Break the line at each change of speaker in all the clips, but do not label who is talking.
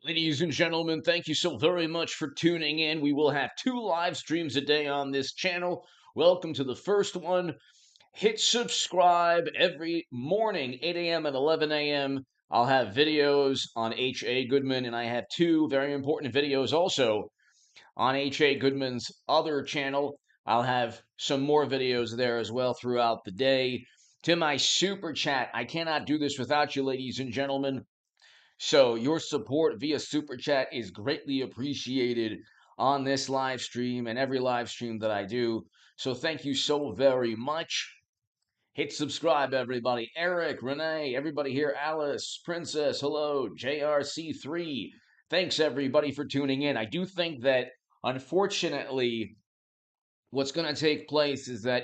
Ladies and gentlemen, thank you so very much for tuning in. We will have 2 live streams a day on this channel. Welcome to the first one. Hit subscribe every morning, 8 a.m. and 11 a.m. I'll have videos on H.A. Goodman, and I have 2 very important videos also on H.A. Goodman's other channel. I'll have some more videos there as well throughout the day. To my super chat, I cannot do this without you, ladies and gentlemen. So your support via Super Chat is greatly appreciated on this live stream and every live stream that I do. So thank you so very much. Hit subscribe, everybody. Eric, Renee, everybody here. Alice, Princess, hello. JRC3. Thanks, everybody, for tuning in. I do think that, unfortunately, what's going to take place is that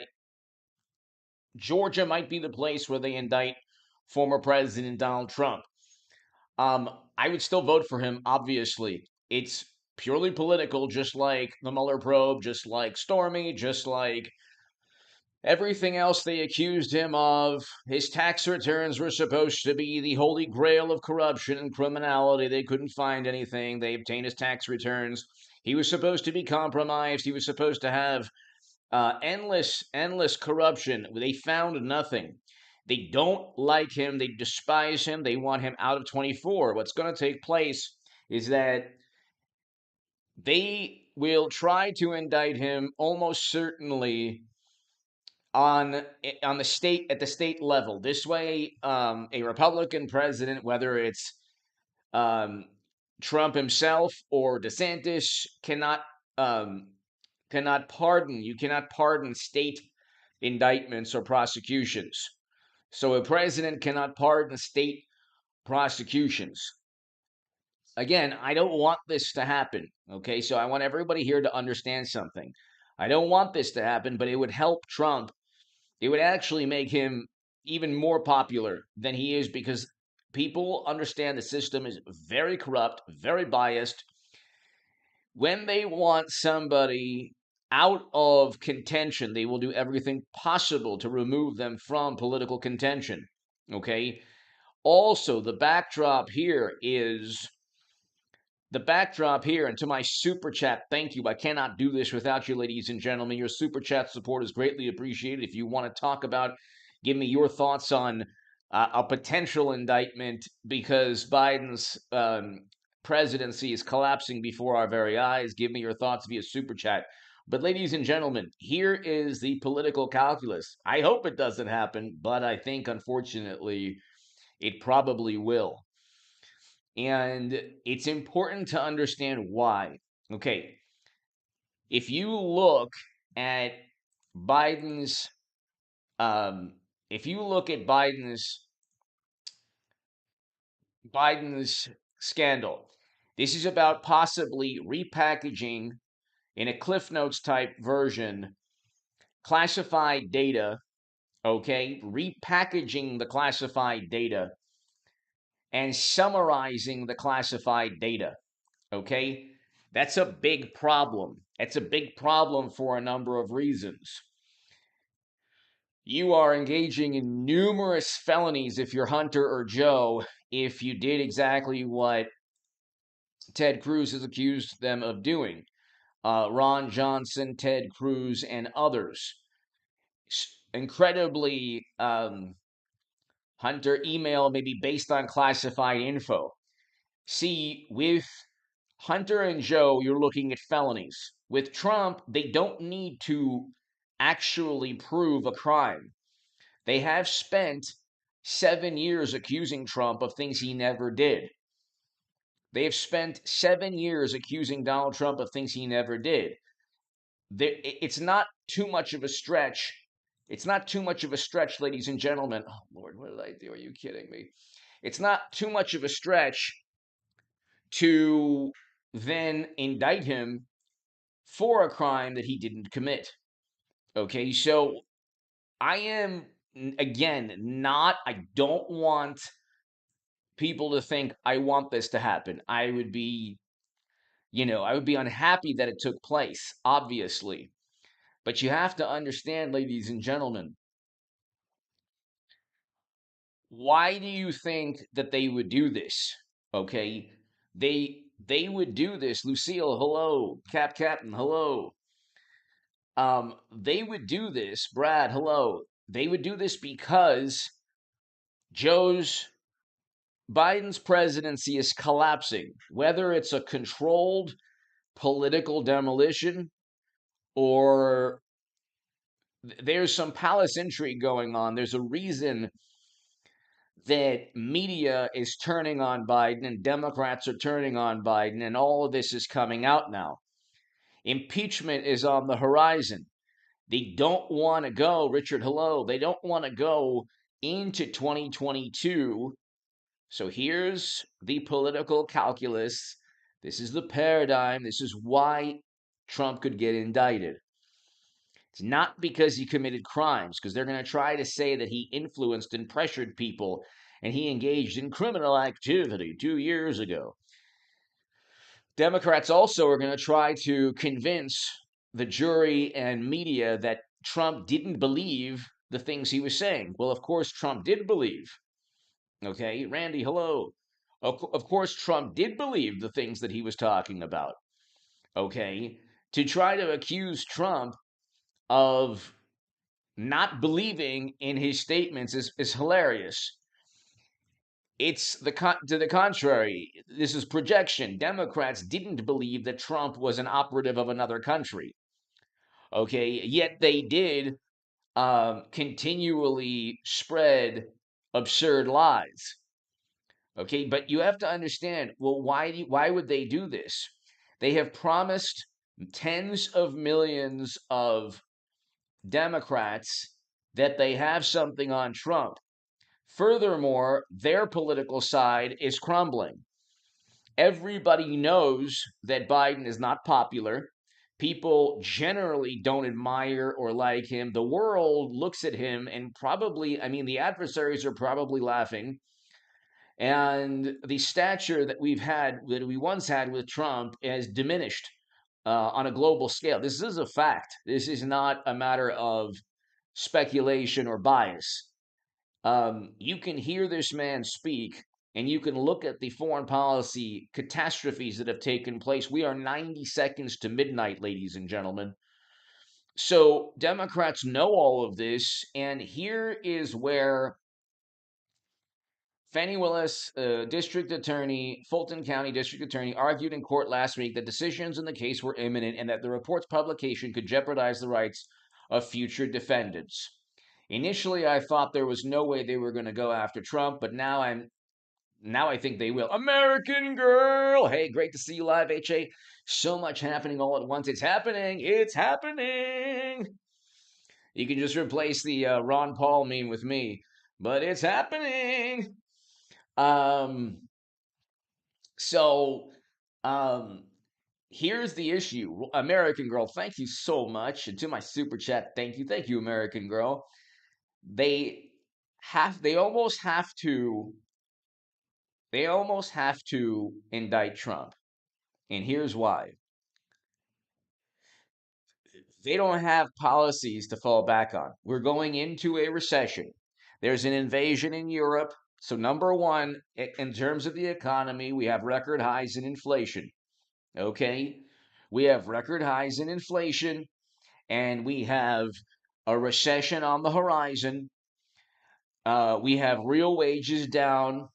Georgia might be the place where they indict former President Donald Trump. I would still vote for him, obviously. It's purely political, just like the Mueller probe, just like Stormy, just like everything else they accused him of. His tax returns were supposed to be the holy grail of corruption and criminality. They couldn't find anything. They obtained his tax returns. He was supposed to be compromised. He was supposed to have endless corruption. They found nothing. They don't like him. They despise him. They want him out of 24. What's going to take place is that they will try to indict him almost certainly on the state at the state level. This way, a Republican president, whether it's um, Trump himself or DeSantis, um, cannot pardon. You cannot pardon state indictments or prosecutions. So a president cannot pardon state prosecutions. Again, I don't want this to happen. Okay, so I want everybody here to understand something. I don't want this to happen, but it would help Trump. It would actually make him even more popular than he is because people understand the system is very corrupt, very biased. When they want somebody out of contention, they will do everything possible to remove them from political contention. Okay. Also, the backdrop here, and to my super chat, thank you. I cannot do this without you, ladies and gentlemen. Your super chat support is greatly appreciated. If you want to talk about, give me your thoughts on a potential indictment because Biden's presidency is collapsing before our very eyes. Give me your thoughts via super chat. But, ladies and gentlemen, here is the political calculus. I hope it doesn't happen, but I think, unfortunately, it probably will. And it's important to understand why. Okay, if you look at Biden's, um, if you look at Biden's scandal, this is about possibly repackaging in a Cliff Notes type version classified data. Okay, repackaging the classified data and summarizing the classified data. Okay, that's a big problem. It's a big problem for a number of reasons. You are engaging in numerous felonies if you're Hunter or Joe, if you did exactly what Ted Cruz has accused them of doing. Ron Johnson, Ted Cruz, and others. Incredibly, Hunter email may be based on classified info. See, with Hunter and Joe, you're looking at felonies. With Trump, they don't need to actually prove a crime. They have spent 7 years accusing Trump of things he never did. They have spent 7 years accusing Donald Trump of things he never did. It's not too much of a stretch. It's not too much of a stretch, ladies and gentlemen. Oh, Lord, what did I do? Are you kidding me? It's not too much of a stretch to then indict him for a crime that he didn't commit. Okay, so I am, again, I don't want people to think I want this to happen. I would be, I would be unhappy that it took place, obviously. But you have to understand, ladies and gentlemen, why do you think that they would do this? Okay, They would do this. Lucille, hello. Captain, hello. They would do this. Brad, hello. They would do this because Joe's Biden's presidency is collapsing, whether it's a controlled political demolition or there's some palace intrigue going on. There's a reason that media is turning on Biden and Democrats are turning on Biden, and all of this is coming out now. Impeachment is on the horizon. They don't want to go, Richard, hello. They don't want to go into 2022. So here's the political calculus. This is the paradigm. This is why Trump could get indicted. It's not because he committed crimes, because they're going to try to say that he influenced and pressured people and he engaged in criminal activity 2 years ago. Democrats also are going to try to convince the jury and media that Trump didn't believe the things he was saying. Well, of course, Trump did believe. Okay, Randy, hello. Of course, Trump did believe the things that he was talking about. Okay, to try to accuse Trump of not believing in his statements is hilarious. It's to the contrary. This is projection. Democrats didn't believe that Trump was an operative of another country. Okay, yet they did continually spread absurd lies. Okay, but you have to understand. Well, why would they do this? They have promised tens of millions of Democrats that they have something on Trump. Furthermore, their political side is crumbling. Everybody knows that Biden is not popular. People generally don't admire or like him. The world looks at him and probably, I mean, the adversaries are probably laughing. And the stature that we once had with Trump has diminished on a global scale. This is a fact. This is not a matter of speculation or bias. You can hear this man speak, and you can look at the foreign policy catastrophes that have taken place. We are 90 seconds to midnight, ladies and gentlemen. So, Democrats know all of this, and here is where Fannie Willis, district attorney, Fulton County district attorney, argued in court last week that decisions in the case were imminent and that the report's publication could jeopardize the rights of future defendants. Initially, I thought there was no way they were going to go after Trump, but now I think they will. American Girl, hey, great to see you live, HA. So much happening all at once. It's happening. It's happening. You can just replace the Ron Paul meme with me, but it's happening. Um, so, um, here's the issue. American Girl, thank you so much. And to my super chat, thank you, American Girl. They they almost have to indict Trump. And here's why. They don't have policies to fall back on. We're going into a recession. There's an invasion in Europe. So, number one, in terms of the economy, we have record highs in inflation. Okay? We have record highs in inflation, and we have a recession on the horizon. We have real wages down,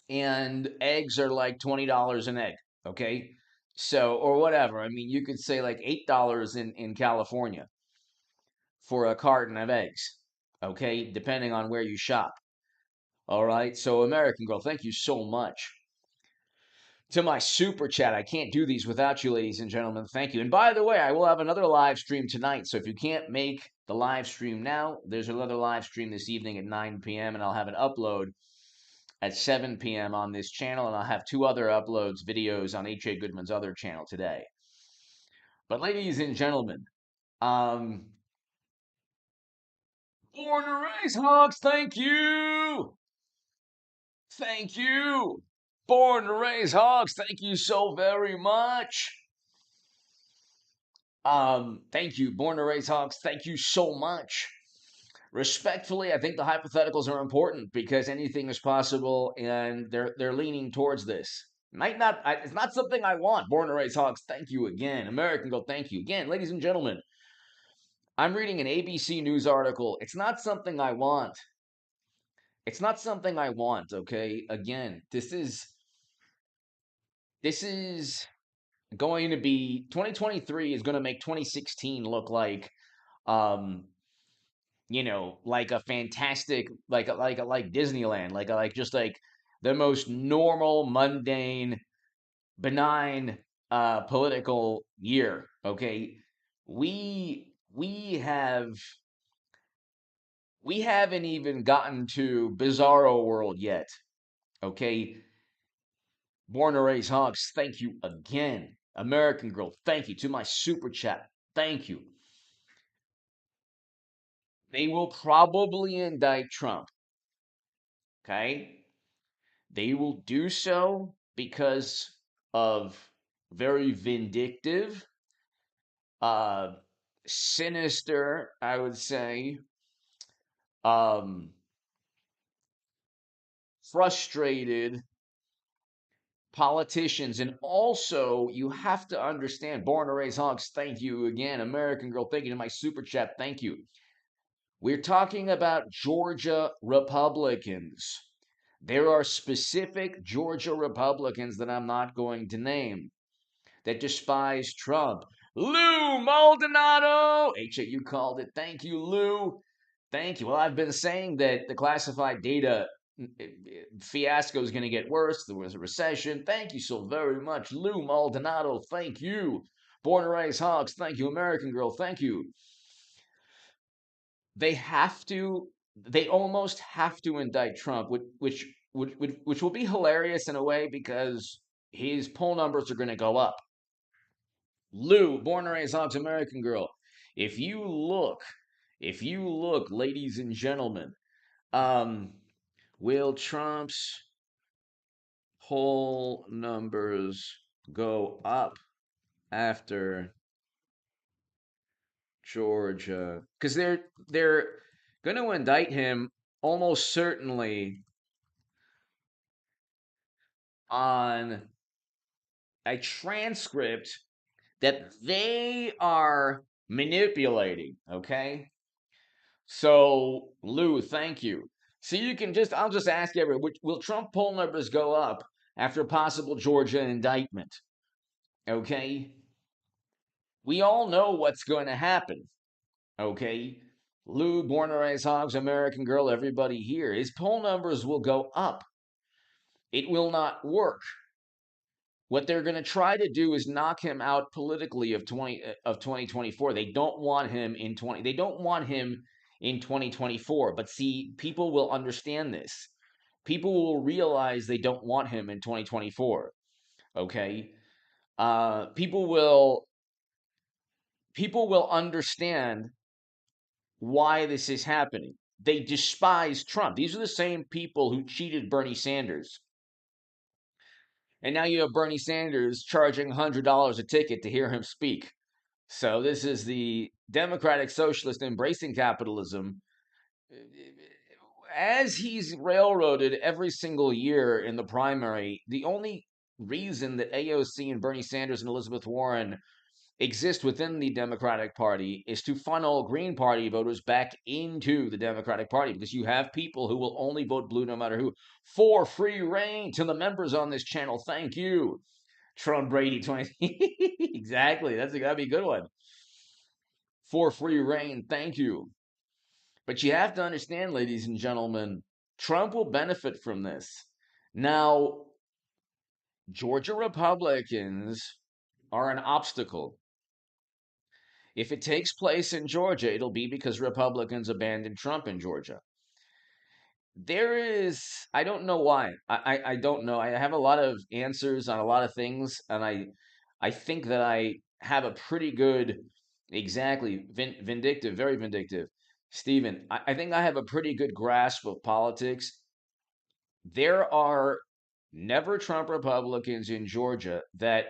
and eggs are like $20 an egg. Okay? So, or whatever. I mean, you could say like $8 in California for a carton of eggs. Okay? Depending on where you shop. All right? So, American Girl, thank you so much. To my super chat. I can't do these without you, ladies and gentlemen. Thank you. And by the way, I will have another live stream tonight. So if you can't make the live stream now, there's another live stream this evening at 9 p.m. and I'll have an upload at 7 p.m. on this channel, and I'll have two other uploads, videos on H.A. Goodman's other channel today. But ladies and gentlemen, born to raise hogs, thank you. Thank you. Born to raise hogs, thank you so very much. Thank you, Born to Raise Hogs. Thank you so much. Respectfully, I think the hypotheticals are important because anything is possible, and they're leaning towards this. Might not. It's not something I want. Born and raised Hogs. Thank you again. American Girl. Thank you again, ladies and gentlemen. I'm reading an ABC News article. It's not something I want. It's not something I want. Okay. Again, this is going to be 2023 is going to make 2016 look like um like a fantastic like Disneyland, like just like the most normal, mundane, benign political year. Okay. We we have we haven't even gotten to bizarro world yet. Okay. Born to raise hogs, thank you again. American Girl, thank you. To my super chat, thank you. They will probably indict Trump. Okay. They will do so because of very vindictive, uh, sinister, I would say, um, frustrated politicians. And also, you have to understand, Born to Raise Hogs, thank you again. American Girl, thank you to my super chat, thank you. We're talking about Georgia Republicans. There are specific Georgia Republicans that I'm not going to name that despise Trump. Lou Maldonado! You called it. Thank you, Lou. Thank you. Well, I've been saying that the classified data fiasco is going to get worse. There was a recession. Thank you so very much, Lou Maldonado. Thank you. Born and raised hogs. Thank you, American Girl. Thank you. They have to. They almost have to indict Trump, which will be hilarious in a way because his poll numbers are going to go up. Lou, born and raised Hobbs American Girl. If you look, ladies and gentlemen, um, will Trump's poll numbers go up after Georgia? Because they're going to indict him almost certainly on a transcript that they are manipulating. Okay. So, Lou, thank you. So you can I'll just ask everyone, will Trump poll numbers go up after a possible Georgia indictment? Okay. We all know what's going to happen. Okay. Lou, born and raised hogs, American Girl, everybody here, his poll numbers will go up. It will not work. What they're going to try to do is knock him out politically of 2024. They don't want him in 2024. But see, people will understand this. People will realize they don't want him in 2024. Okay? People will understand why this is happening. They despise Trump. These are the same people who cheated Bernie Sanders. And now you have Bernie Sanders charging $100 a ticket to hear him speak. So this is the democratic socialist embracing capitalism. As he's railroaded every single year in the primary, the only reason that AOC and Bernie Sanders and Elizabeth Warren exist within the Democratic Party is to funnel Green Party voters back into the Democratic Party because you have people who will only vote blue no matter who. For free reign to the members on this channel. Thank you. Trump Brady 20. Exactly. That'd be a good one. For free reign. Thank you. But you have to understand, ladies and gentlemen, Trump will benefit from this. Now, Georgia Republicans are an obstacle. If it takes place in Georgia, it'll be because Republicans abandoned Trump in Georgia. I don't know why. I don't know. I have a lot of answers on a lot of things, and I think that I have a pretty good, exactly, vindictive, very vindictive. Stephen, I think I have a pretty good grasp of politics. There are never Trump Republicans in Georgia that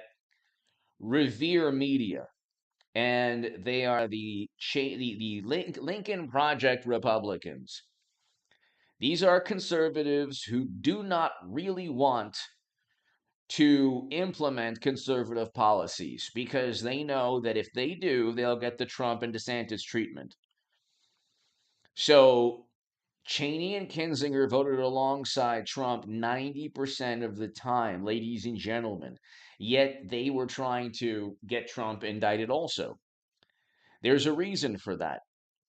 revere media, and they are the Lincoln Project Republicans. These are conservatives who do not really want to implement conservative policies because they know that if they do, they'll get the Trump and DeSantis treatment. So Cheney and Kinzinger voted alongside Trump 90% of the time, ladies and gentlemen, yet they were trying to get Trump indicted also. There's a reason for that,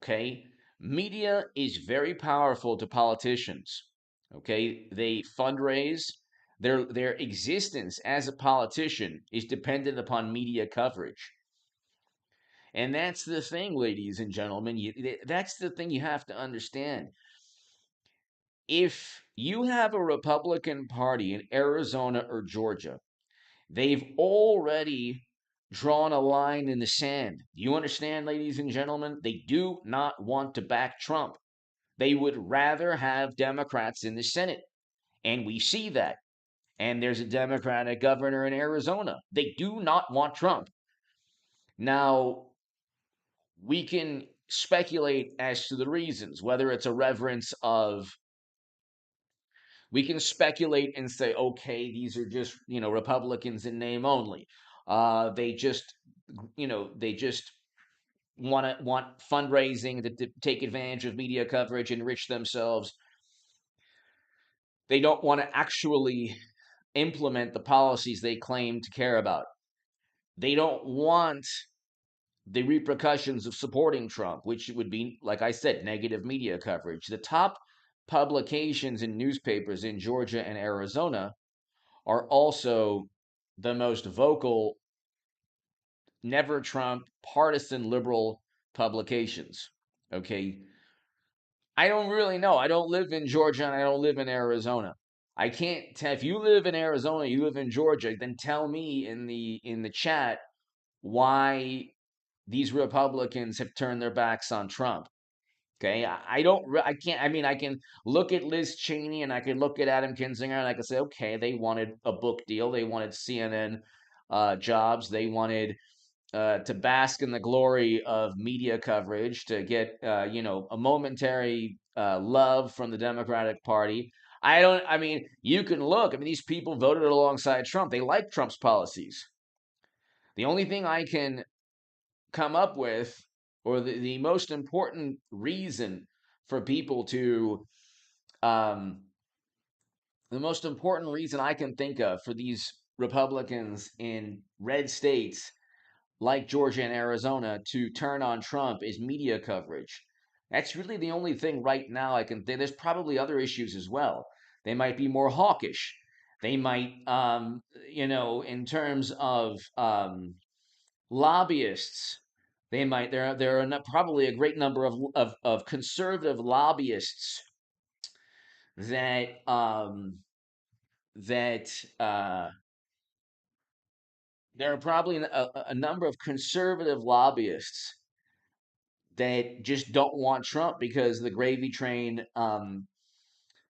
okay? Media is very powerful to politicians, okay? They fundraise. Their existence as a politician is dependent upon media coverage. And that's the thing, ladies and gentlemen. That's the thing you have to understand. If you have a Republican Party in Arizona or Georgia, they've already drawn a line in the sand. Do you understand, ladies and gentlemen? They do not want to back Trump. They would rather have Democrats in the Senate. And we see that. And there's a Democratic governor in Arizona. They do not want Trump. Now, we can speculate as to the reasons, whether it's a reverence of, we can speculate and say, okay, these are just, Republicans in name only. They just, they just want fundraising to take advantage of media coverage, enrich themselves. They don't want to actually implement the policies they claim to care about. They don't want the repercussions of supporting Trump, which would be, like I said, negative media coverage. The top publications and newspapers in Georgia and Arizona are also the most vocal, never Trump, partisan liberal publications. Okay. I don't really know. I don't live in Georgia and I don't live in Arizona. I can't tell if you live in Arizona, you live in Georgia, then tell me in the chat why these Republicans have turned their backs on Trump. Okay, I don't, I can't. I mean, I can look at Liz Cheney and I can look at Adam Kinzinger and I can say, okay, they wanted a book deal, they wanted CNN jobs, they wanted to bask in the glory of media coverage, to get a momentary love from the Democratic Party. I mean, you can look. I mean, these people voted alongside Trump. They like Trump's policies. The only thing I can come up with, or the most important reason for people to, um, the most important reason I can think of for these Republicans in red states like Georgia and Arizona to turn on Trump is media coverage. That's really the only thing right now I can think. There's probably other issues as well. They might be more hawkish. They might, in terms of lobbyists, they might. There are probably a great number of conservative lobbyists that that there are probably a number of conservative lobbyists that just don't want Trump because the gravy train,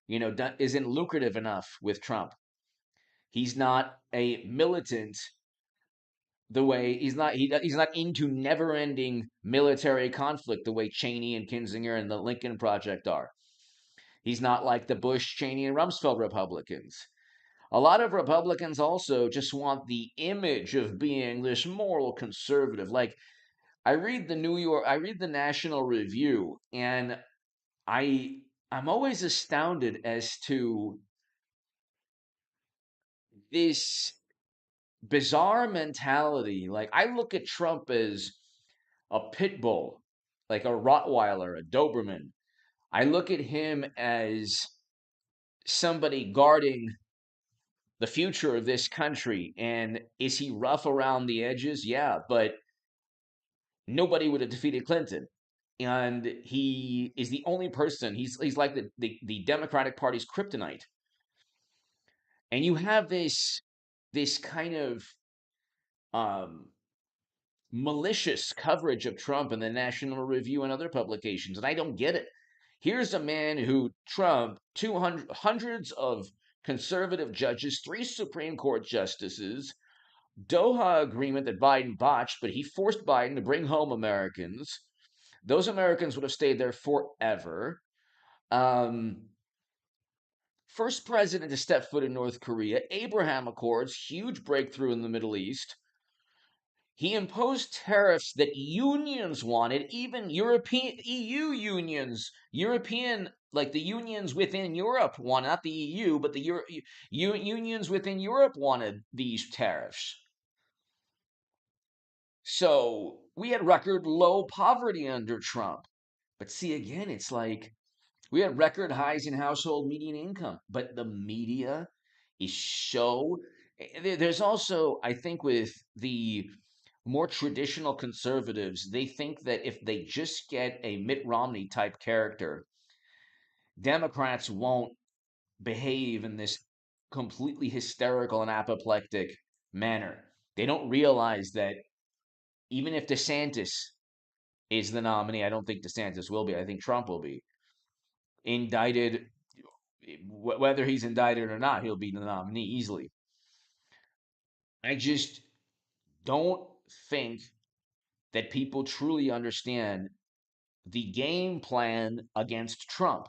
isn't lucrative enough with Trump. He's not a militant the way he's not into never-ending military conflict the way Cheney and Kinzinger and the Lincoln Project are. He's not like the Bush, Cheney, and Rumsfeld Republicans. A lot of Republicans also just want the image of being this moral conservative. Like I read the National Review, and I I'm always astounded as to this bizarre mentality. Like I look at Trump as a pit bull, like a Rottweiler, a Doberman. I look at him as somebody guarding the future of this country. And is he rough around the edges? Yeah, but nobody would have defeated Clinton. And he is the only person, he's like the Democratic Party's kryptonite. And you have this kind of um, malicious coverage of Trump in the National Review and other publications, and I don't get it. Here's a man who Trump, 200 hundreds of conservative judges, three Supreme Court justices, Doha agreement that Biden botched, but he forced Biden to bring home Americans. Those Americans would have stayed there forever. Um, First president to step foot in North Korea, Abraham Accords, huge breakthrough in the Middle East. He imposed tariffs that unions wanted, even European EU unions, European, like the unions within Europe wanted, not the EU, but the unions within Europe wanted these tariffs. So we had record low poverty under Trump. But see, again, it's like we had record highs in household median income, but the media is so. There's also, I think, with the more traditional conservatives, they think that if they just get a Mitt Romney type character, Democrats won't behave in this completely hysterical and apoplectic manner. They don't realize that even if DeSantis is the nominee, I don't think DeSantis will be, I think Trump will be indicted. Whether he's indicted or not, he'll be the nominee easily. I just don't think that people truly understand the game plan against Trump.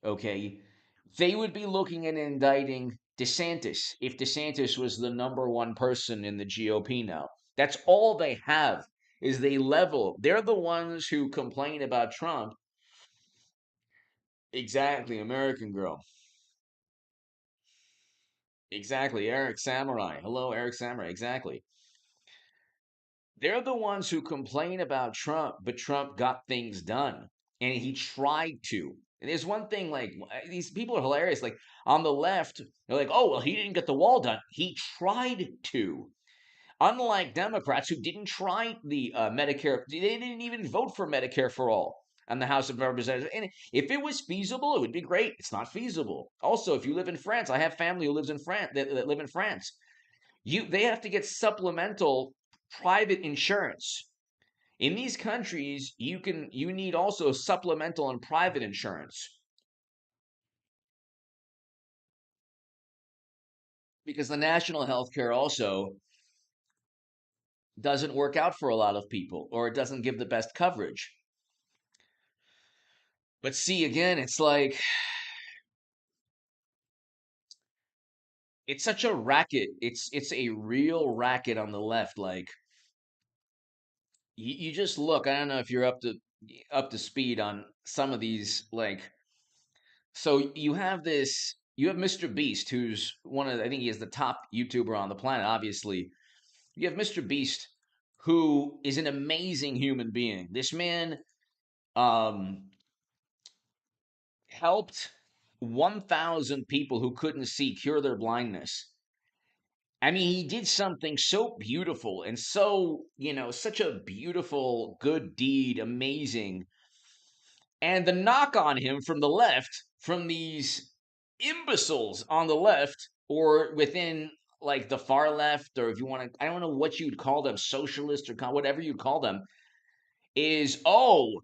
Okay. They would be looking at indicting DeSantis if DeSantis was the number one person in the GOP now. That's all they have is they level. They're the ones who complain about Trump. Exactly, American Girl. Exactly, Eric Samurai. Hello, Eric Samurai. Exactly. They're the ones who complain about Trump, but Trump got things done. And he tried to. And there's one thing like these people are hilarious. Like on the left, they're like, oh, well, he didn't get the wall done. He tried to. Unlike Democrats who didn't try the Medicare, they didn't even vote for Medicare for all on the House of Representatives. And if it was feasible, it would be great. It's not feasible. Also, if you live in France, I have family who lives in France that live in France. They have to get supplemental private insurance. In these countries, you need also supplemental and private insurance because the national health care also doesn't work out for a lot of people or it doesn't give the best coverage. But see, again, it's like it's such a racket. It's a real racket on the left. Like you just look. I don't know if you're up to speed on some of these. Like so, You have Mr. Beast, who's I think he is the top YouTuber on the planet. Obviously, you have Mr. Beast, who is an amazing human being. This man um, helped 1,000 people who couldn't see cure their blindness. I mean, he did something so beautiful and so, such a beautiful, good deed, amazing. And the knock on him from the left, from these imbeciles on the left, or within like the far left, or if you want to, I don't know what you'd call them, socialist or whatever you'd call them, is, oh,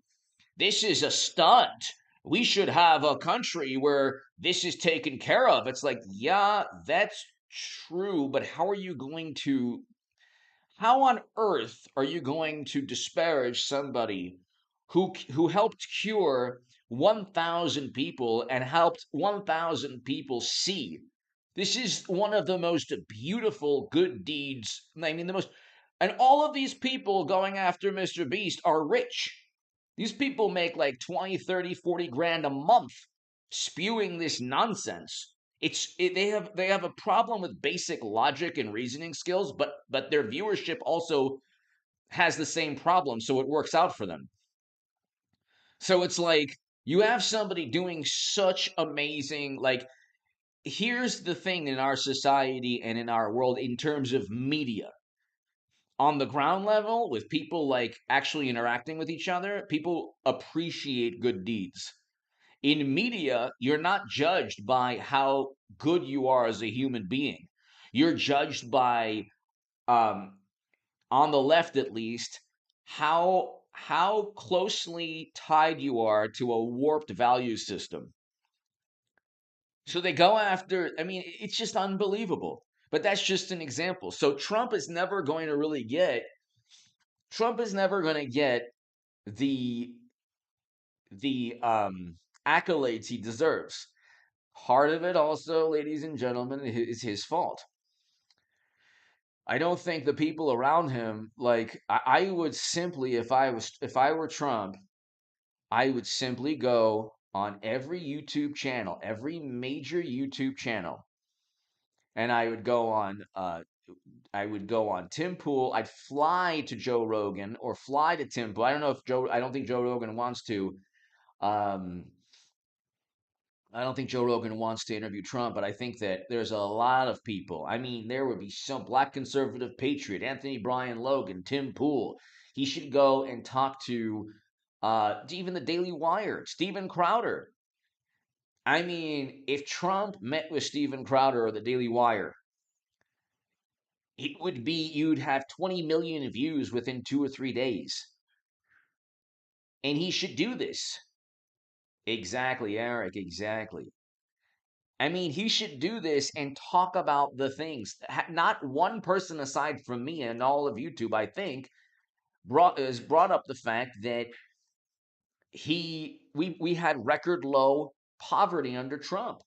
this is a stunt. We should have a country where this is taken care of. It's like, yeah, that's true, but how on earth are you going to disparage somebody who helped cure 1,000 people and helped 1,000 people see? This is one of the most beautiful good deeds. I mean, and all of these people going after Mr. Beast are rich. These people make like 20, 30, 40 grand a month spewing this nonsense. They have a problem with basic logic and reasoning skills, but their viewership also has the same problem, so it works out for them. So it's like you have somebody doing such amazing, like, here's the thing in our society and in our world in terms of media. On the ground level, with people like actually interacting with each other, people appreciate good deeds. In media, you're not judged by how good you are as a human being. You're judged by, um, on the left at least, how closely tied you are to a warped value system. So they go after, I mean, it's just unbelievable. But that's just an example. So Trump is never going to get the the accolades he deserves. Part of it also, ladies and gentlemen, is his fault. I don't think the people around him, like I would simply, if I were Trump, I would simply go on every YouTube channel, every major YouTube channel, and I would go on Tim Pool. I'd fly to Joe Rogan or fly to Tim Pool. I don't think Joe Rogan wants to. Um, I don't think Joe Rogan wants to interview Trump, but I think that there's a lot of people. I mean, there would be some black conservative patriot, Anthony Bryan Logan, Tim Pool. He should go and talk to even the Daily Wire, Steven Crowder. I mean, if Trump met with Steven Crowder or the Daily Wire, it would be you'd have 20 million views within 2 or 3 days. And he should do this. Exactly, Eric, exactly. I mean, he should do this and talk about the things. Not one person aside from me and all of YouTube, I think, brought up the fact that we had record low poverty under Trump.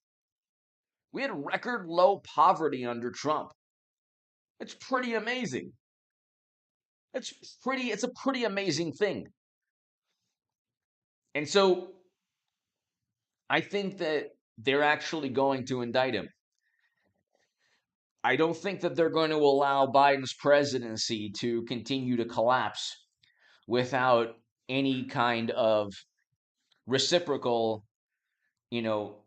We had record low poverty under Trump. It's pretty amazing. It's a pretty amazing thing. And so I think that they're actually going to indict him. I don't think that they're going to allow Biden's presidency to continue to collapse without any kind of reciprocal, you know,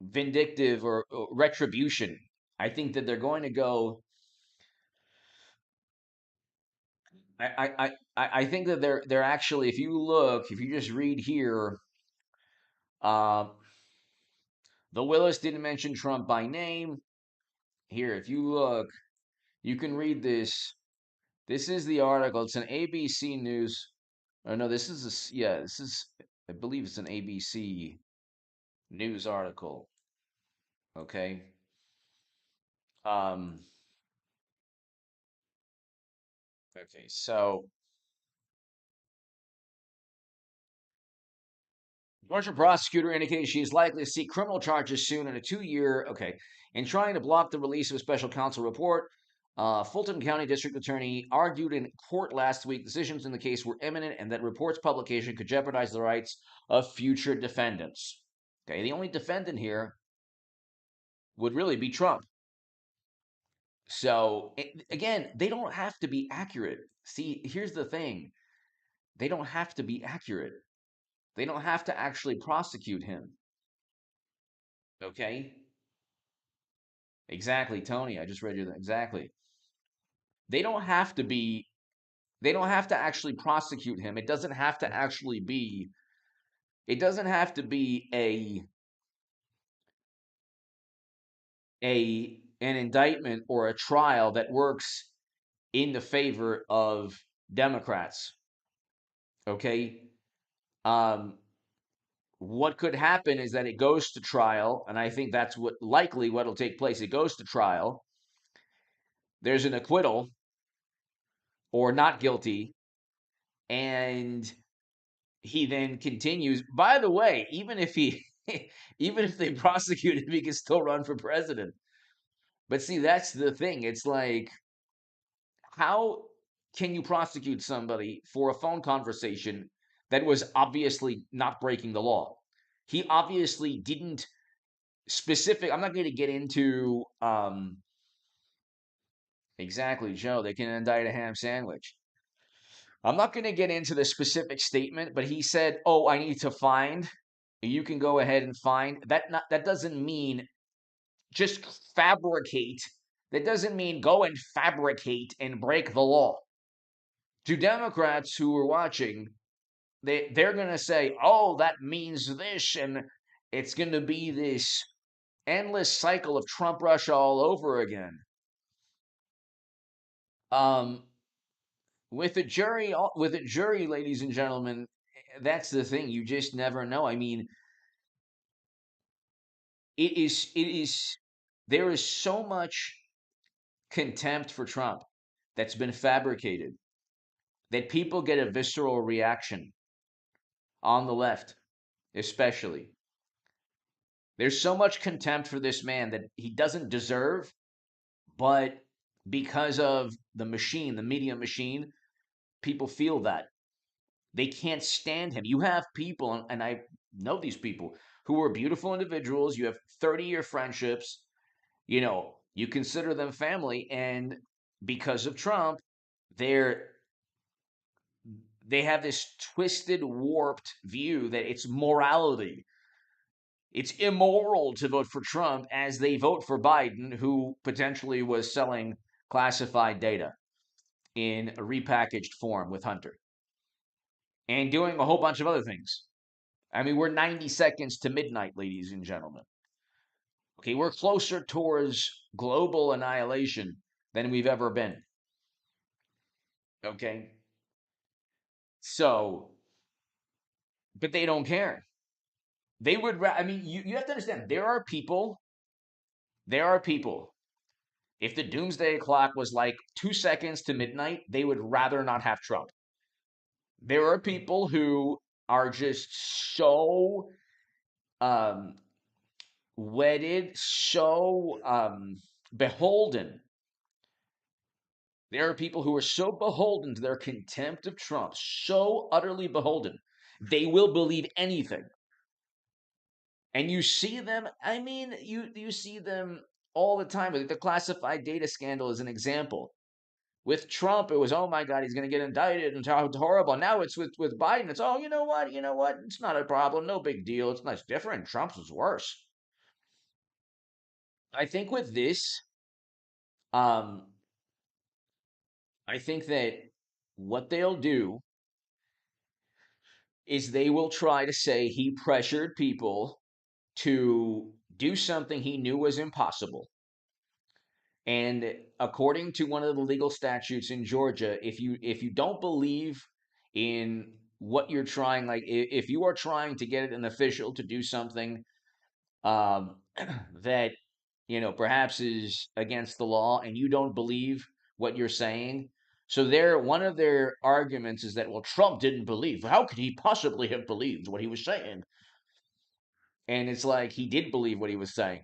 vindictive or retribution. I think that they're going to go. I think that they're actually, if you look, if you just read here, uh, the Willis didn't mention Trump by name. Here, if you look, you can read this. This is the article. It's an ABC News. Oh no, this is yeah, this is, I believe it's an ABC News article. Okay. Um. Okay. So Georgia prosecutor indicated she is likely to seek criminal charges soon in a 2 year. Okay. In trying to block the release of a special counsel report, Fulton County District Attorney argued in court last week decisions in the case were imminent and that reports publication could jeopardize the rights of future defendants. Okay. The only defendant here would really be Trump. So again, they don't have to be accurate. See, here's the thing. They don't have to be accurate. They don't have to actually prosecute him. Okay? Exactly, Tony. I just read you that. Exactly. They don't have to be they don't have to actually prosecute him. It doesn't have to actually be it doesn't have to be an indictment or a trial that works in the favor of Democrats. Okay? Um what could happen is that it goes to trial, and I think that's what'll take place. It goes to trial. There's an acquittal or not guilty, and he then continues. By the way, even if he, even if they prosecute him, he can still run for president. But see, that's the thing. It's like, how can you prosecute somebody for a phone conversation that was obviously not breaking the law? He obviously didn't I'm not going to get into exactly, Joe. They can indict a ham sandwich. I'm not going to get into the specific statement, but he said, "Oh, I need to find." You can go ahead and find that. That doesn't mean just fabricate. That doesn't mean go and fabricate and break the law. To Democrats who are watching, they're going to say, "Oh, that means this," and it's going to be this endless cycle of Trump Russia all over again. Um, with a jury, ladies and gentlemen, that's the thing. You just never know. I mean, it is there is so much contempt for Trump that's been fabricated that people get a visceral reaction on the left, especially. There's so much contempt for this man that he doesn't deserve, but because of the machine, the media machine, people feel that. They can't stand him. You have people, and I know these people, who are beautiful individuals. You have 30-year friendships. You consider them family, and because of Trump, they're they have this twisted, warped view that it's morality. It's immoral to vote for Trump as they vote for Biden, who potentially was selling classified data in a repackaged form with Hunter and doing a whole bunch of other things. I mean, we're 90 seconds to midnight, ladies and gentlemen. Okay, we're closer towards global annihilation than we've ever been. Okay, so, but they don't care. They would, I mean, you have to understand, there are people, if the doomsday clock was like 2 seconds to midnight, they would rather not have Trump. There are people who are just so um, wedded, so beholden. There are people who are so beholden to their contempt of Trump, so utterly beholden, they will believe anything. And you see them, I mean, you see them all the time. The classified data scandal is an example. With Trump, it was, oh my God, he's going to get indicted and how horrible. Now it's with Biden. It's, oh, you know what? It's not a problem. No big deal. It's not different. Trump's was worse. I think with this, um, I think that what they'll do is they will try to say he pressured people to do something he knew was impossible. And according to one of the legal statutes in Georgia, if you don't believe in what you're trying, like if you are trying to get an official to do something um, that perhaps is against the law, and you don't believe what you're saying, so one of their arguments is that, well, Trump didn't believe. How could he possibly have believed what he was saying? And it's like he did believe what he was saying.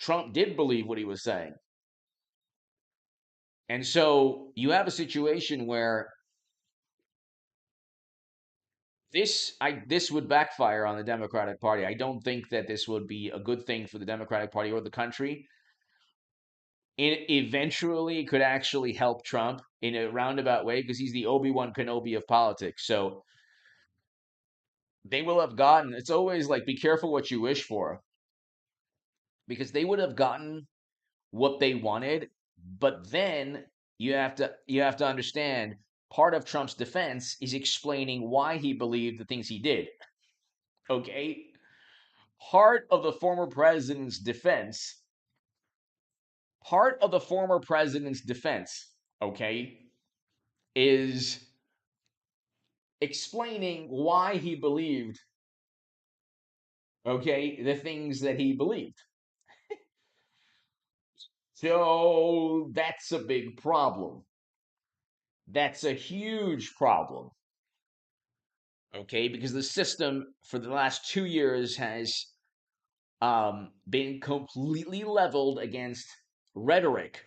Trump did believe what he was saying. And so you have a situation where this would backfire on the Democratic Party. I don't think that this would be a good thing for the Democratic Party or the country. It eventually could actually help Trump in a roundabout way because he's the Obi-Wan Kenobi of politics. So they will have gotten, it's always like be careful what you wish for, because they would have gotten what they wanted, but then you have to understand, part of Trump's defense is explaining why he believed the things he did. Okay? Part of the former president's defense, part of the former president's defense, okay, is explaining why he believed, okay, the things that he believed. So that's a big problem. That's a huge problem. Okay, because the system for the last 2 years has been completely leveled against rhetoric.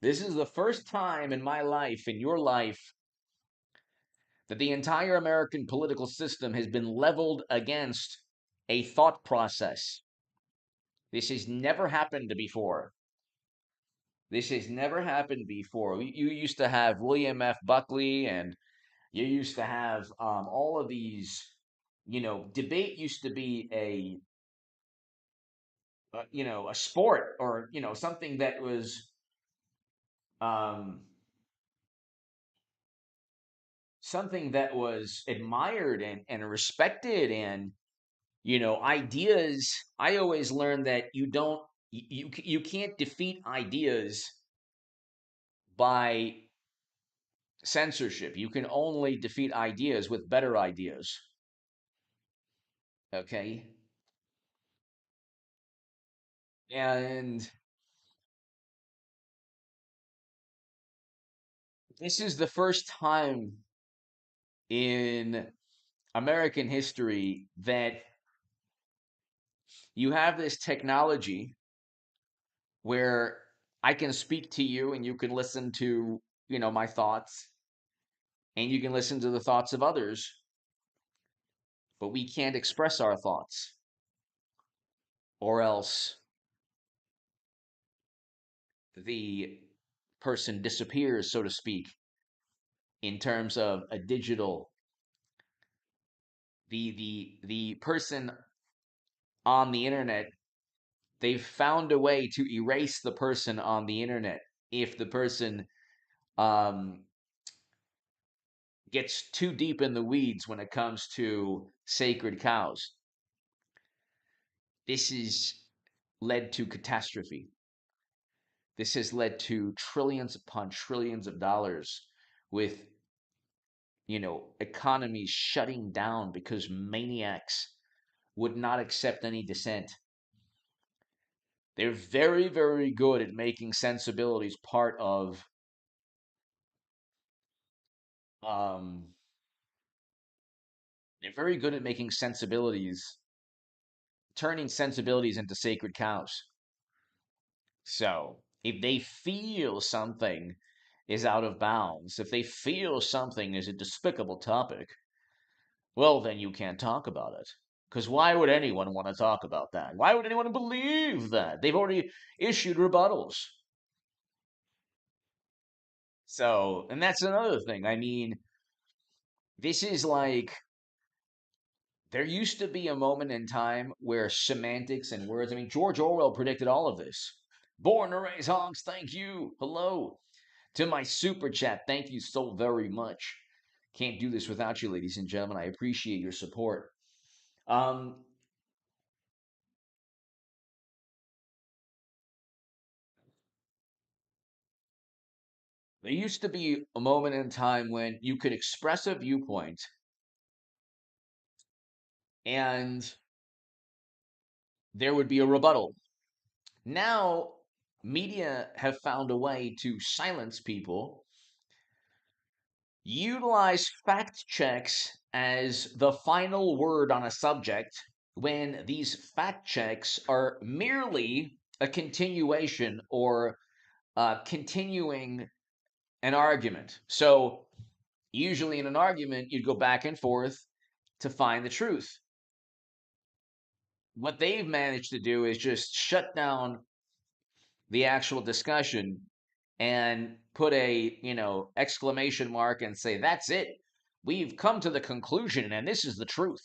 This is the first time in my life, in your life, that the entire American political system has been leveled against a thought process. This has never happened before. This has never happened before. You used to have William F. Buckley, and you used to have all of these. Debate used to be a sport, or something that was um, admired and respected, and ideas. I always learned that you can't defeat ideas by censorship. You can only defeat ideas with better ideas. Okay? And this is the first time in American history that You have this technology where I can speak to you and you can listen to, my thoughts and you can listen to the thoughts of others, but we can't express our thoughts or else the person disappears, so to speak, in terms of a digital the person on the internet. They've found a way to erase the person on the internet if the person um, gets too deep in the weeds when it comes to sacred cows. This has led to catastrophe. This has led to trillions upon trillions of dollars with, economies shutting down because maniacs would not accept any dissent. They're very, very good at making sensibilities part of um, they're very good at making sensibilities, turning sensibilities into sacred cows. So if they feel something is out of bounds, if they feel something is a despicable topic, well, then you can't talk about it. Because why would anyone want to talk about that? Why would anyone believe that? They've already issued rebuttals. So, and that's another thing. I mean, this is like there used to be a moment in time where semantics and words, I mean, George Orwell predicted all of this. Born to raise hogs, thank you. Hello. To my super chat, thank you so very much. Can't do this without you, ladies and gentlemen. I appreciate your support. Um, there used to be a moment in time when you could express a viewpoint and there would be a rebuttal. Now, media have found a way to silence people, utilize fact checks as the final word on a subject when these fact checks are merely a continuation or continuing an argument. So, usually in an argument, you'd go back and forth to find the truth. What they've managed to do is just shut down the actual discussion and put a, exclamation mark and say, that's it. We've come to the conclusion and this is the truth.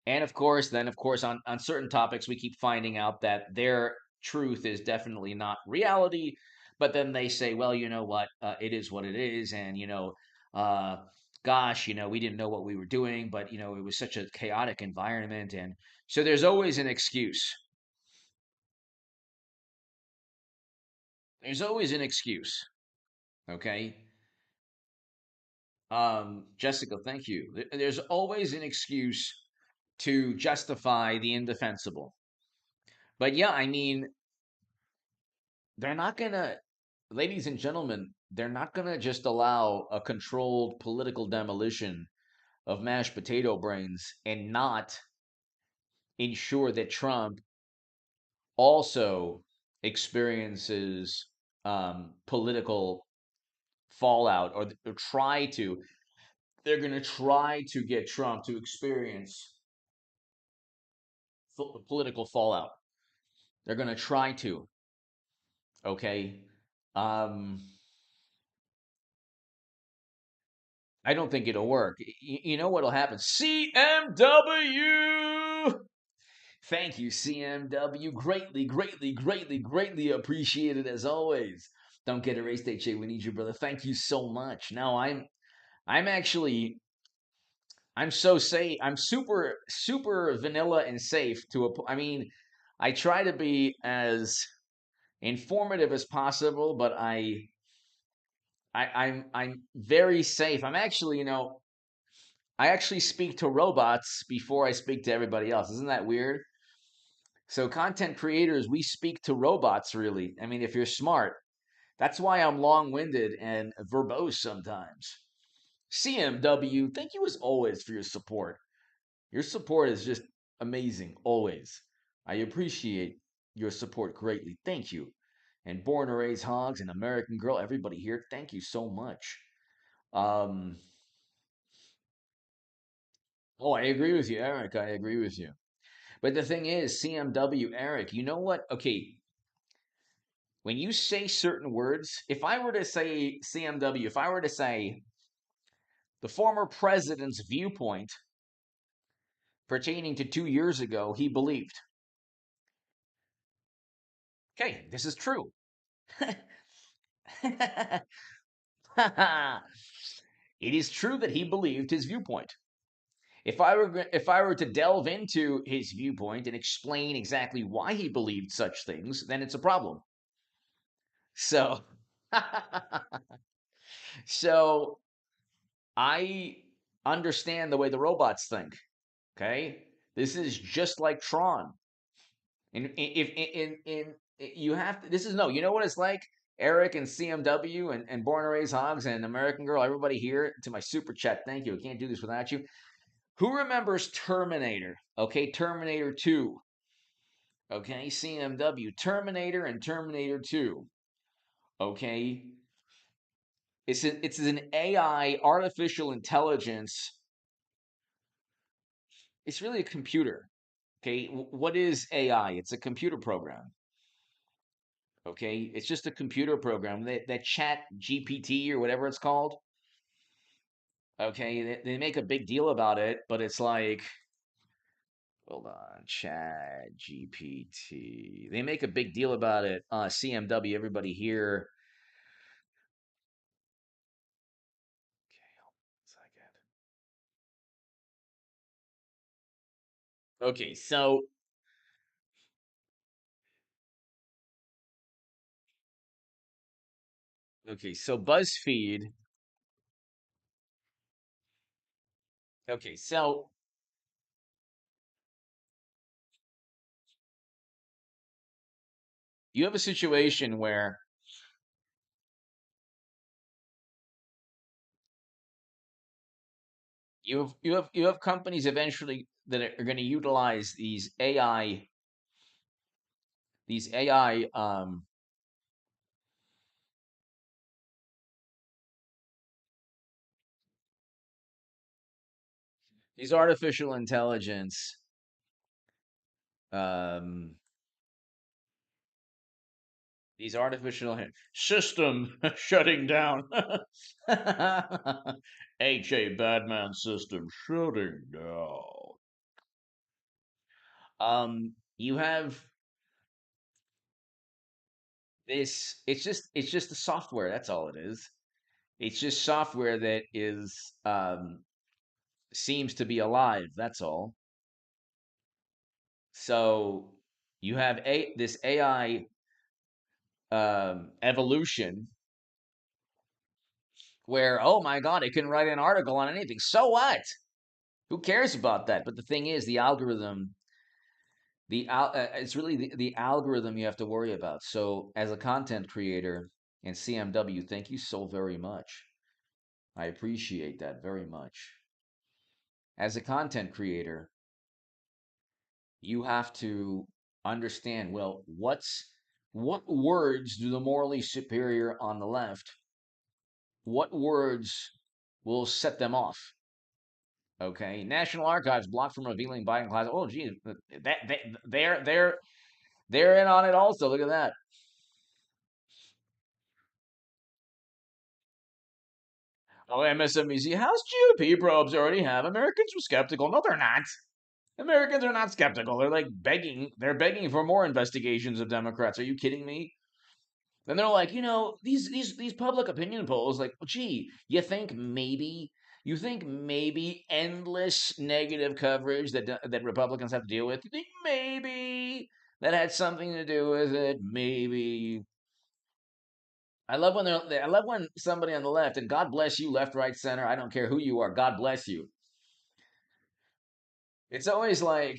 And of course, on certain topics, we keep finding out that their truth is definitely not reality. But then they say, well, you know what? It is what it is. And, uh, gosh, we didn't know what we were doing, but, it was such a chaotic environment. And so there's always an excuse. There's always an excuse. Okay. Jessica, thank you. There's always an excuse to justify the indefensible. But yeah, I mean, they're not gonna, ladies and gentlemen, they're not gonna just allow a controlled political demolition of mashed potato brains and not ensure that Trump also experiences political fallout, or try to. They're going to try to get Trump to experience political fallout. They're going to try to. Okay. Um, I don't think it'll work. You know what'll happen? CMW! Thank you, CMW. Greatly, greatly, greatly, greatly appreciated as always. Don't get erased, HA. We need you, brother. Thank you so much. Now I'm actually I'm so safe. I'm super super vanilla and safe to a. I mean, I try to be as informative as possible, but I'm very safe. I'm actually, I actually speak to robots before I speak to everybody else. Isn't that weird? So content creators, we speak to robots really. I mean, if you're smart. That's why I'm long-winded and verbose sometimes. CMW, thank you as always for your support. Your support is just Amazing, always. I appreciate your support greatly. Thank you. And Born to Raise Hogs and American Girl, everybody here, thank you so much. Um, oh, I agree with you, Eric. I agree with you. But the thing is, CMW, Eric, you know what? Okay, when you say certain words, if I were to say CMW, if I were to say the former president's viewpoint pertaining to 2 years ago, he believed. Okay, this is true. It is true that he believed his viewpoint. If I were to delve into his viewpoint and explain exactly why he believed such things, then it's a problem. So, so I understand the way the robots think. Okay, this is just like Tron. And if in you have to, this is no, you know what it's like. Eric and CMW and Born to Raise Hogs and American Girl, everybody here to my super chat. Thank you. I can't do this without you. Who remembers Terminator? Okay, Terminator 2. Okay, CMW, Terminator and Terminator 2. Okay, it's an AI, artificial intelligence. It's really a computer. Okay, what is AI? It's a computer program. Okay, it's just a computer program. That Chat GPT or whatever it's called. Okay, they make a big deal about it, but it's like, hold on, Chat GPT. They make a big deal about it. CMW, everybody here. Okay, hold on a second. Okay, so BuzzFeed. Okay, so you have a situation where you have companies eventually that are going to utilize these AI these artificial intelligence um these artificial system shutting down. HA Batman system shutting down. You have this. It's just the software. That's all it is. It's just software that is seems to be alive. That's all. So you have this AI evolution where, oh my god, it can write an article on anything. So what? Who cares about that? But the thing is, the algorithm, it's really the algorithm you have to worry about. So as a content creator and CMW, thank you so very much. I appreciate that very much. As a content creator, you have to understand, well, what words do the morally superior on the left, what words will set them off? Okay, National Archives blocked from revealing Biden class. Oh, geez, they're in on it also. Look at that. Oh, MSNBC, House GOP probes already have. Americans were skeptical. No, they're not. Americans are not skeptical. They're like begging. They're begging for more investigations of Democrats. Are you kidding me? And they're like, these public opinion polls, like, gee, you think maybe endless negative coverage that Republicans have to deal with. You think maybe that had something to do with it? Maybe. I love when somebody on the left, and God bless you, left, right, center. I don't care who you are. God bless you. It's always like,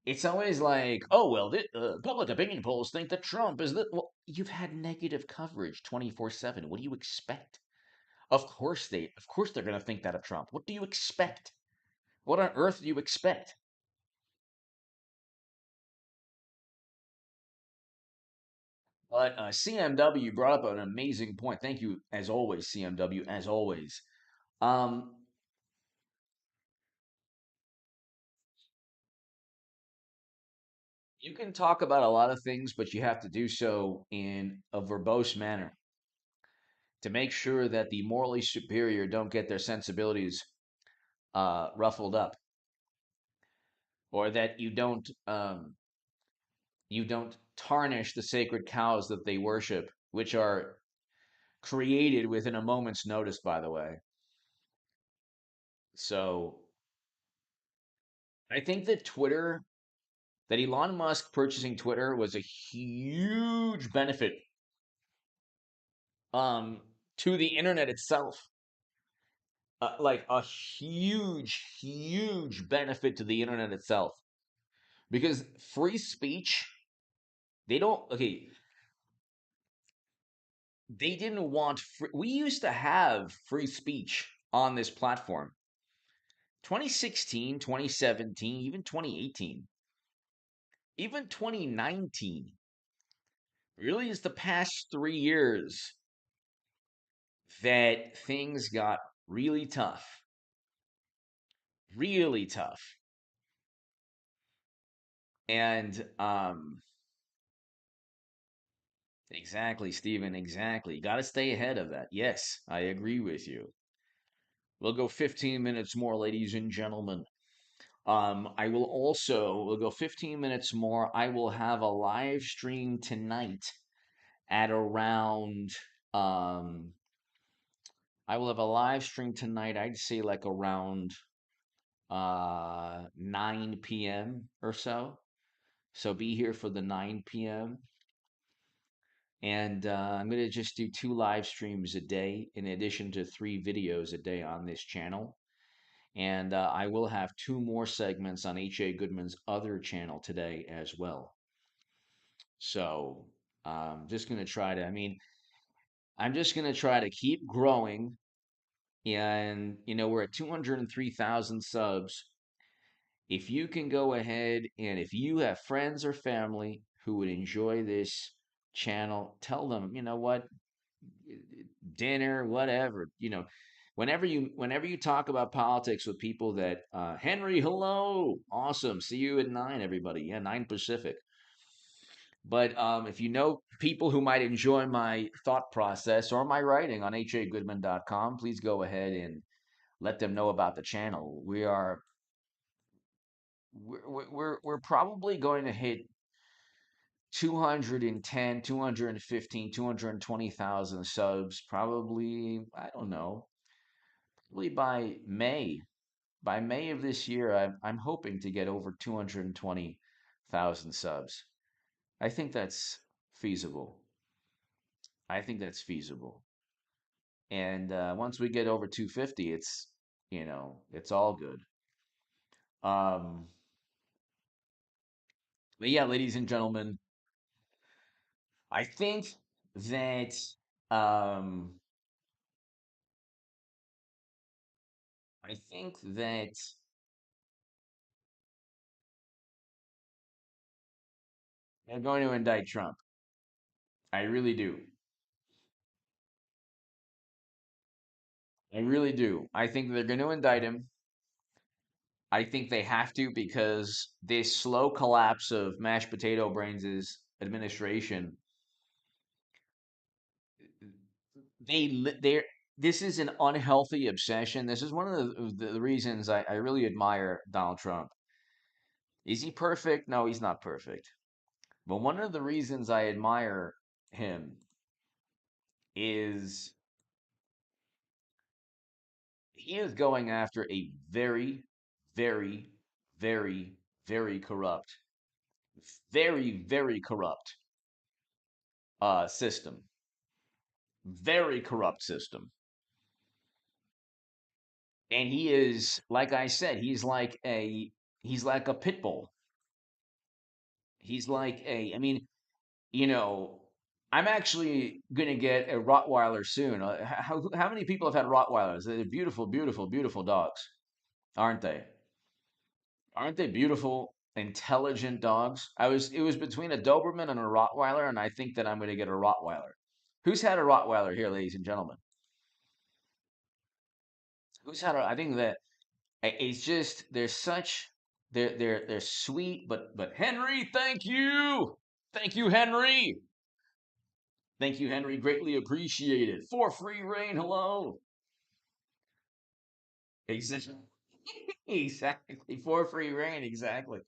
oh well, public opinion polls think that Trump is the. Well, you've had negative coverage 24/7. What do you expect? Of course they're going to think that of Trump. What do you expect? What on earth do you expect? But CMW brought up an amazing point. Thank you, as always, CMW, as always. Um, you can talk about a lot of things, but you have to do so in a verbose manner to make sure that the morally superior don't get their sensibilities ruffled up, or that you don't tarnish the sacred cows that they worship, which are created within a moment's notice, by the way. So I think that Elon Musk purchasing Twitter was a huge benefit um, to the internet itself. Like a huge benefit to the internet itself. Because free speech, they don't, okay, they didn't want free, we used to have free speech on this platform. 2016, 2017, even 2018, even 2019 really is the past 3 years that things got really tough, really tough. And exactly, Stephen, exactly. Got to stay ahead of that. Yes, I agree with you. We'll go 15 minutes more, ladies and gentlemen. We'll go 15 minutes more. I will have a live stream tonight at around, um, I will have a live stream tonight, I'd say like around 9 p.m. or so. So be here for the 9 p.m. And I'm going to just do 2 live streams a day in addition to 3 videos a day on this channel. And I will have 2 more segments on H.A. Goodman's other channel today as well. So just going to try to, I mean, I'm just going to try to keep growing. And, we're at 203,000 subs. If you can go ahead and if you have friends or family who would enjoy this channel, tell them, you know what, dinner, whatever, whenever you talk about politics with people that Henry, hello, awesome, see you at 9, everybody, yeah, 9 Pacific. But if you know people who might enjoy my thought process or my writing on hagoodman.com, please go ahead and let them know about the channel. We're probably going to hit 210, 215, 220,000 subs, probably, I don't know, probably by May. By May of this year, I'm hoping to get over 220,000 subs. I think that's feasible. I think that's feasible. And once we get over 250, it's all good. Um, but yeah, ladies and gentlemen, I think that um, I think that they're going to indict Trump. I really do. I really do. I think they're going to indict him. I think they have to because this slow collapse of mashed potato brains' administration, they're this is an unhealthy obsession. This is one of the reasons I really admire Donald Trump. Is he perfect? No, he's not perfect. But one of the reasons I admire him is he is going after a very, very, very, very corrupt system. Very corrupt system. And he is, like I said, he's like a pit bull. He's like I mean, you know, I'm actually gonna get a Rottweiler soon. How many people have had Rottweilers? They're beautiful, beautiful, beautiful dogs, aren't they? Aren't they beautiful? intelligent dogs. It was between a Doberman and a Rottweiler, and I think that I'm going to get a Rottweiler. Who's had a Rottweiler here, ladies and gentlemen? Who's had a? I think that it's just they're such they're sweet, but Henry, thank you, Henry, thank you, Henry, greatly appreciated for free reign. Hello, exactly, exactly for free reign, exactly.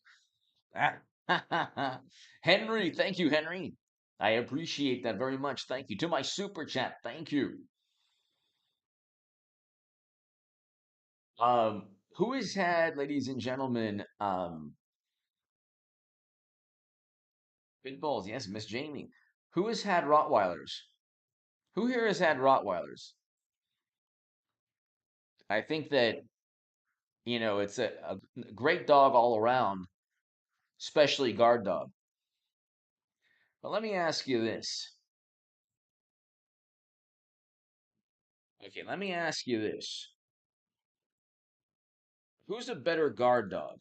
Henry, thank you, Henry. I appreciate that very much. Thank you to my super chat. Thank you. Who has had, ladies and gentlemen, pit bulls? Yes, Miss Jamie. Who has had Rottweilers? Who here has had Rottweilers? I think that, it's a great dog all around, especially guard dog. But let me ask you this. Okay, let me ask you this. Who's a better guard dog?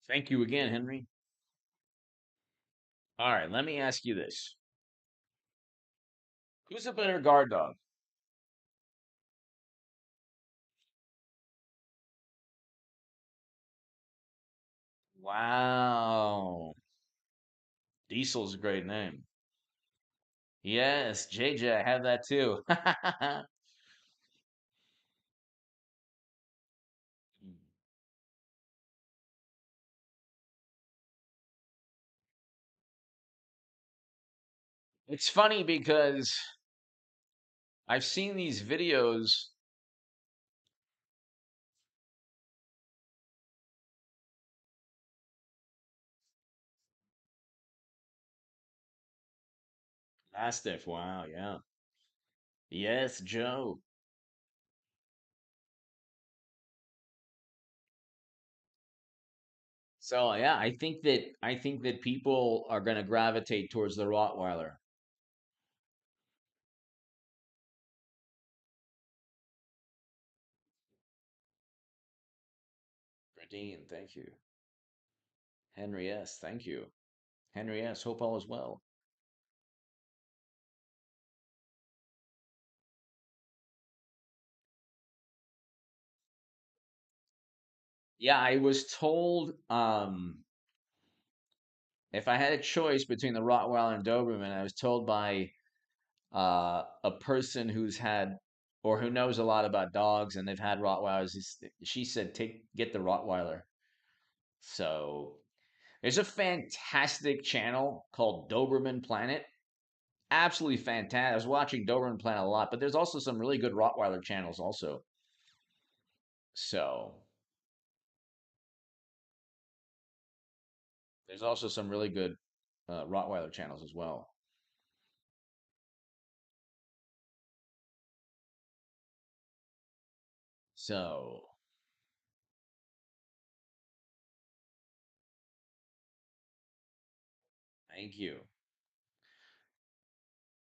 Thank you again, Henry. All right, let me ask you this. Who's a better guard dog? Wow. Diesel's a great name. Yes, JJ, I have that too. It's funny because I've seen these videos. Mastiff, wow, yeah. Yes, Joe. So yeah, I think that people are going to gravitate towards the Rottweiler. Gradine, thank you. Henry S, thank you. Henry S, hope all is well. Yeah, I was told if I had a choice between the Rottweiler and Doberman, I was told by a person who's had or who knows a lot about dogs and they've had Rottweilers. She said, get the Rottweiler. So there's a fantastic channel called Doberman Planet. Absolutely fantastic. I was watching Doberman Planet a lot, but there's also some really good Rottweiler channels also. So there's also some really good Rottweiler channels as well. So thank you.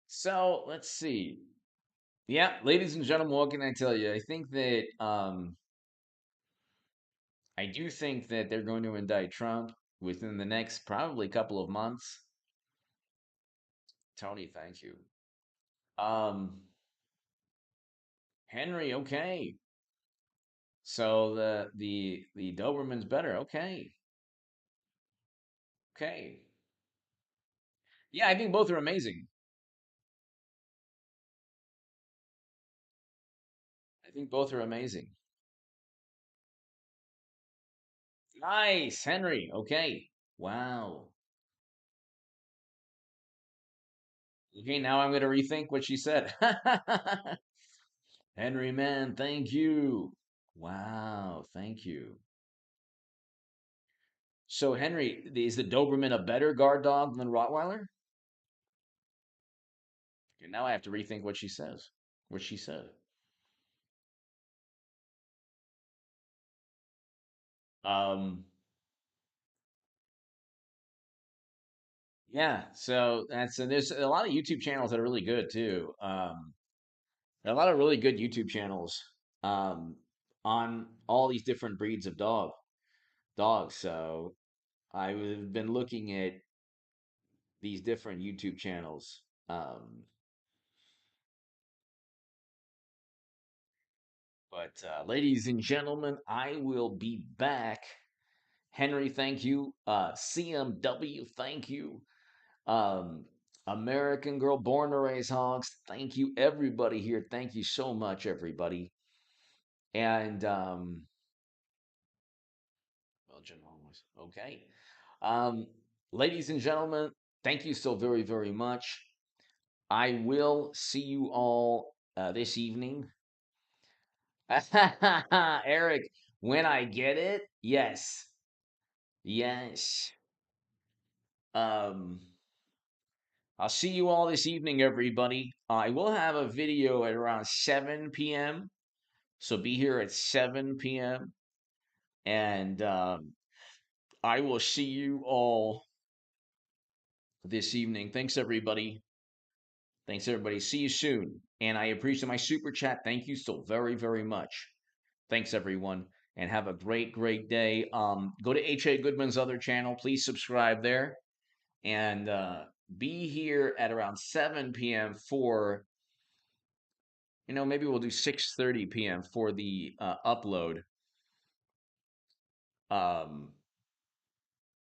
So let's see. Yeah, ladies and gentlemen, what can I tell you? I do think that they're going to indict Trump within the next probably couple of months. Tony, thank you. Um, Henry, okay. So the Doberman's better. Okay. Okay. Yeah, I think both are amazing. I think both are amazing. Nice, Henry. Okay. Wow. Okay, now I'm going to rethink what she said. Henry, man, thank you. Wow, thank you. So, Henry, is the Doberman a better guard dog than Rottweiler? Okay, now I have to rethink what she says. What she said. Um, yeah, so that's and there's a lot of YouTube channels that are really good too. There are a lot of really good YouTube channels um, on all these different breeds of dogs. So I've been looking at these different YouTube channels. But ladies and gentlemen, I will be back. Henry, thank you. CMW, thank you. Um, American Girl, Born to Raise Hogs, thank you. Everybody here, thank you so much, everybody. And Belgian homeless. Okay. Um, Ladies and gentlemen, thank you so very, very much. I will see you all this evening. Eric, when I get it, yes. Yes. Um, I'll see you all this evening, everybody. I will have a video at around 7 p.m. So be here at 7 p.m. And I will see you all this evening. Thanks, everybody. Thanks, everybody. See you soon. And I appreciate my super chat. Thank you so very, very much. Thanks, everyone. And have a great, great day. Go to H.A. Goodman's other channel. Please subscribe there. And be here at around 7 p.m. for, maybe we'll do 6:30 p.m. for the upload.